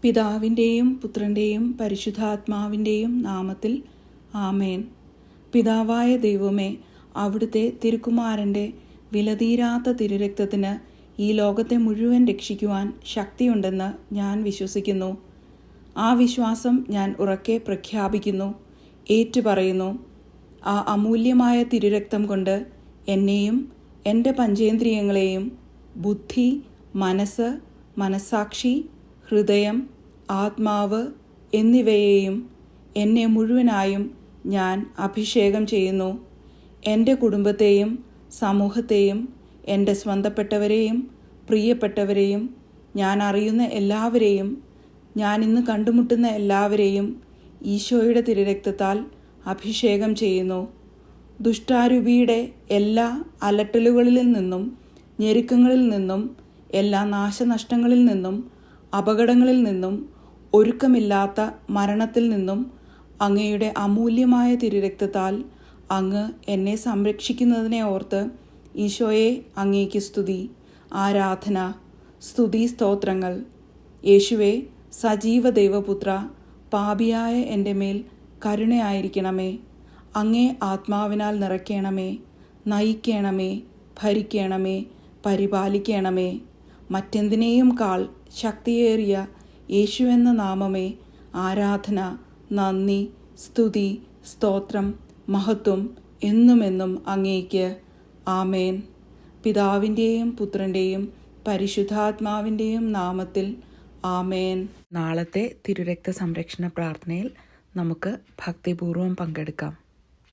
പിതാവിൻ്റെയും പുത്രൻ്റെയും പരിശുദ്ധാത്മാവിൻ്റെയും നാമത്തിൽ ആമേൻ. പിതാവായ ദൈവമേ, അവിടുത്തെ തിരുക്കുമാരൻ്റെ വിലതീരാത്ത തിരുരക്തത്തിന് ഈ ലോകത്തെ മുഴുവൻ രക്ഷിക്കുവാൻ ശക്തിയുണ്ടെന്ന് ഞാൻ വിശ്വസിക്കുന്നു. ആ വിശ്വാസം ഞാൻ ഉറക്കെ പ്രഖ്യാപിക്കുന്നു, ഏറ്റുപറയുന്നു. ആ അമൂല്യമായ തിരുരക്തം കൊണ്ട് എന്നെയും എൻ്റെ പഞ്ചേന്ദ്രിയങ്ങളെയും ബുദ്ധി, മനസ്സ്, മനസ്സാക്ഷി, ഹൃദയം, ആത്മാവ് എന്നിവയെയും എന്നെ മുഴുവനായും ഞാൻ അഭിഷേകം ചെയ്യുന്നു. എൻ്റെ കുടുംബത്തെയും സമൂഹത്തെയും എൻ്റെ സ്വന്തപ്പെട്ടവരെയും പ്രിയപ്പെട്ടവരെയും ഞാൻ അറിയുന്ന എല്ലാവരെയും ഞാൻ ഇന്ന് കണ്ടുമുട്ടുന്ന എല്ലാവരെയും ഈശോയുടെ തിരുരക്തത്താൽ അഭിഷേകം ചെയ്യുന്നു. ദുഷ്ടാരൂപിയുടെ എല്ലാ അലട്ടലുകളിൽ നിന്നും, ഞെരുക്കങ്ങളിൽ നിന്നും, എല്ലാ നാശനഷ്ടങ്ങളിൽ നിന്നും, അപകടങ്ങളിൽ നിന്നും, ഒരുക്കമില്ലാത്ത മരണത്തിൽ നിന്നും അങ്ങയുടെ അമൂല്യമായ തിരുരക്തത്താൽ അങ്ങ് എന്നെ സംരക്ഷിക്കുന്നതിനെ ഓർത്ത് ഈശോയെ അങ്ങേക്ക് സ്തുതി, ആരാധന, സ്തുതി, സ്തോത്രങ്ങൾ. യേശുവേ, സജീവ ദൈവപുത്ര, പാപിയായ എൻ്റെ മേൽ കരുണയായിരിക്കണമേ. അങ്ങേ ആത്മാവിനാൽ നിറയ്ക്കണമേ, നയിക്കണമേ, ഭരിക്കണമേ, പരിപാലിക്കണമേ. മറ്റെന്തിനേയും കാൾ ശക്തിയേറിയ യേശുവെന്ന നാമമേ, ആരാധന, നന്ദി, സ്തുതി, സ്തോത്രം, മഹത്വം എന്നുമെന്നും അങ്ങേക്ക്. ആമേൻ. പിതാവിൻ്റെയും പുത്രൻ്റെയും പരിശുദ്ധാത്മാവിൻ്റെയും നാമത്തിൽ ആമേൻ. നാളത്തെ തിരുരക്ത സംരക്ഷണ പ്രാർത്ഥനയിൽ നമുക്ക് ഭക്തിപൂർവ്വം പങ്കെടുക്കാം.